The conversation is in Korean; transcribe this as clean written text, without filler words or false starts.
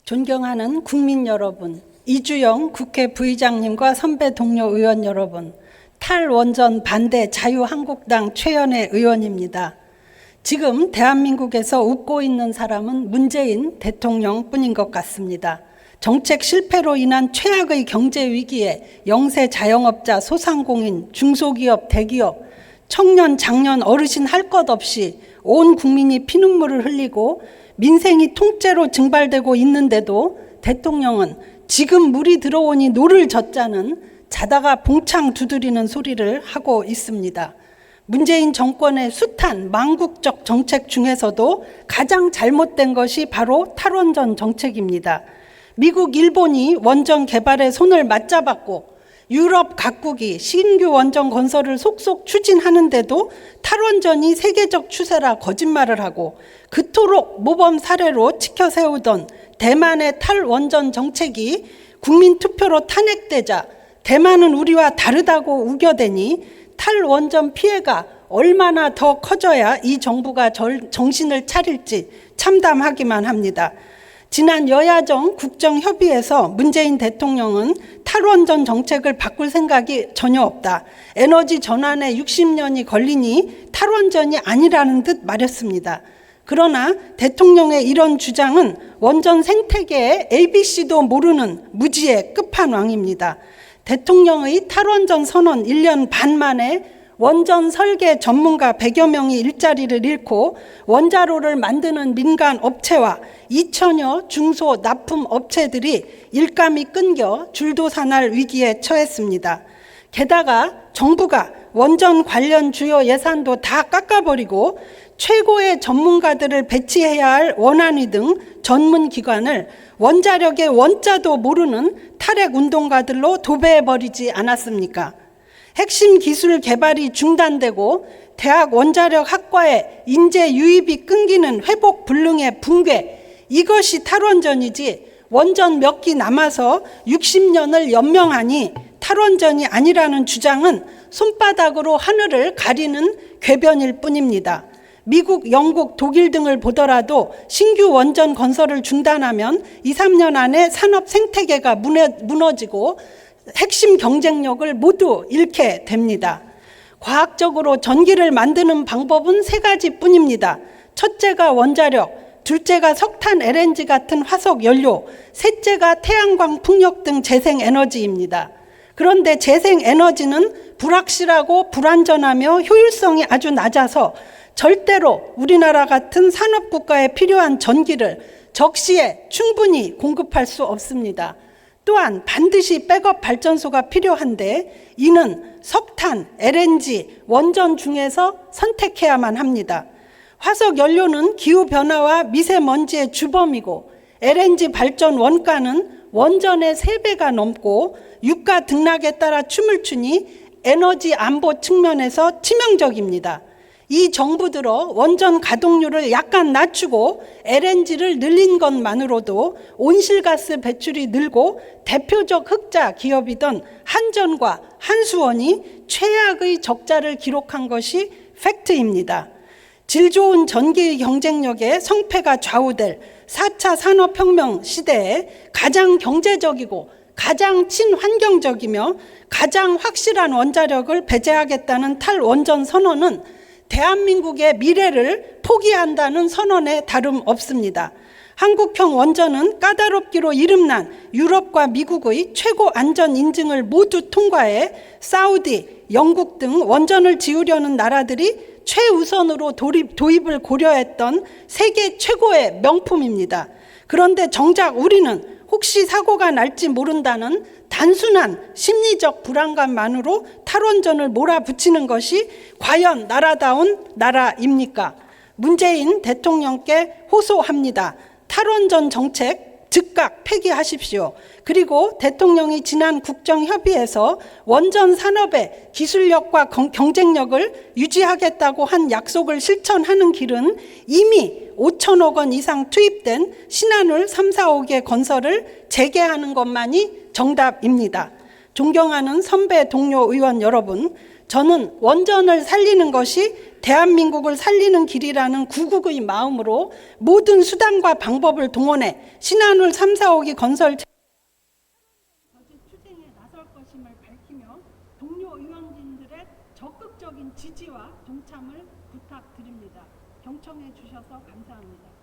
존경하는 국민 여러분, 이주영 국회 부의장님과 선배 동료 의원 여러분, 탈원전 반대 자유한국당 최연애 의원입니다. 지금 대한민국에서 웃고 있는 사람은 문재인 대통령뿐인 것 같습니다. 정책 실패로 인한 최악의 경제 위기에 영세 자영업자, 소상공인, 중소기업, 대기업, 청년, 장년, 어르신 할 것 없이 온 국민이 피눈물을 흘리고 민생이 통째로 증발되고 있는데도 대통령은 지금 물이 들어오니 노를 젓자는 자다가 봉창 두드리는 소리를 하고 있습니다. 문재인 정권의 숱한 망국적 정책 중에서도 가장 잘못된 것이 바로 탈원전 정책입니다. 미국, 일본이 원전 개발에 손을 맞잡았고 유럽 각국이 신규 원전 건설을 속속 추진하는데도 탈원전이 세계적 추세라 거짓말을 하고 그토록 모범 사례로 치켜세우던 대만의 탈원전 정책이 국민투표로 탄핵되자 대만은 우리와 다르다고 우겨대니 탈원전 피해가 얼마나 더 커져야 이 정부가 정신을 차릴지 참담하기만 합니다. 지난 여야정 국정협의에서 문재인 대통령은 탈원전 정책을 바꿀 생각이 전혀 없다. 에너지 전환에 60년이 걸리니 탈원전이 아니라는 듯 말했습니다. 그러나 대통령의 이런 주장은 원전 생태계의 ABC도 모르는 무지의 끝판왕입니다. 대통령의 탈원전 선언 1년 반 만에 원전 설계 전문가 100여 명이 일자리를 잃고 원자로를 만드는 민간 업체와 2천여 중소 납품 업체들이 일감이 끊겨 줄도산할 위기에 처했습니다. 게다가 정부가 원전 관련 주요 예산도 다 깎아버리고 최고의 전문가들을 배치해야 할 원안위 등 전문기관을 원자력의 원자도 모르는 탈핵 운동가들로 도배해버리지 않았습니까? 핵심 기술 개발이 중단되고 대학 원자력 학과의 인재 유입이 끊기는 회복 불능의 붕괴, 이것이 탈원전이지 원전 몇 기 남아서 60년을 연명하니 탈원전이 아니라는 주장은 손바닥으로 하늘을 가리는 궤변일 뿐입니다. 미국, 영국, 독일 등을 보더라도 신규 원전 건설을 중단하면 2, 3년 안에 산업 생태계가 무너지고 핵심 경쟁력을 모두 잃게 됩니다. 과학적으로 전기를 만드는 방법은 세 가지뿐입니다. 첫째가 원자력, 둘째가 석탄, LNG 같은 화석 연료, 셋째가 태양광, 풍력 등 재생에너지입니다. 그런데 재생에너지는 불확실하고 불안전하며 효율성이 아주 낮아서 절대로 우리나라 같은 산업국가에 필요한 전기를 적시에 충분히 공급할 수 없습니다. 또한 반드시 백업 발전소가 필요한데 이는 석탄, LNG, 원전 중에서 선택해야만 합니다. 화석 연료는 기후변화와 미세먼지의 주범이고 LNG 발전 원가는 원전의 3배가 넘고 유가 등락에 따라 춤을 추니 에너지 안보 측면에서 치명적입니다. 이 정부 들어 원전 가동률을 약간 낮추고 LNG를 늘린 것만으로도 온실가스 배출이 늘고 대표적 흑자 기업이던 한전과 한수원이 최악의 적자를 기록한 것이 팩트입니다. 질 좋은 전기 경쟁력의 성패가 좌우될 4차 산업혁명 시대에 가장 경제적이고 가장 친환경적이며 가장 확실한 원자력을 배제하겠다는 탈원전 선언은 대한민국의 미래를 포기한다는 선언에 다름없습니다. 한국형 원전은 까다롭기로 이름난 유럽과 미국의 최고 안전 인증을 모두 통과해 사우디, 영국 등 원전을 지으려는 나라들이 최우선으로 도입을 고려했던 세계 최고의 명품입니다. 그런데 정작 우리는 혹시 사고가 날지 모른다는 단순한 심리적 불안감만으로 탈원전을 몰아붙이는 것이 과연 나라다운 나라입니까? 문재인 대통령께 호소합니다. 탈원전 정책 즉각 폐기하십시오. 그리고 대통령이 지난 국정협의에서 원전 산업의 기술력과 경쟁력을 유지하겠다고 한 약속을 실천하는 길은 이미 5천억 원 이상 투입된 신한울 3, 4호기 건설을 재개하는 것만이 정답입니다. 존경하는 선배 동료 의원 여러분, 저는 원전을 살리는 것이 대한민국을 살리는 길이라는 구국의 마음으로 모든 수단과 방법을 동원해 신한울 3, 4호기 건설 추진에 나설 것임을 밝히며 동료 의원진들의 적극적인 지지와 동참을 부탁드립니다. 경청해 주셔서 감사합니다.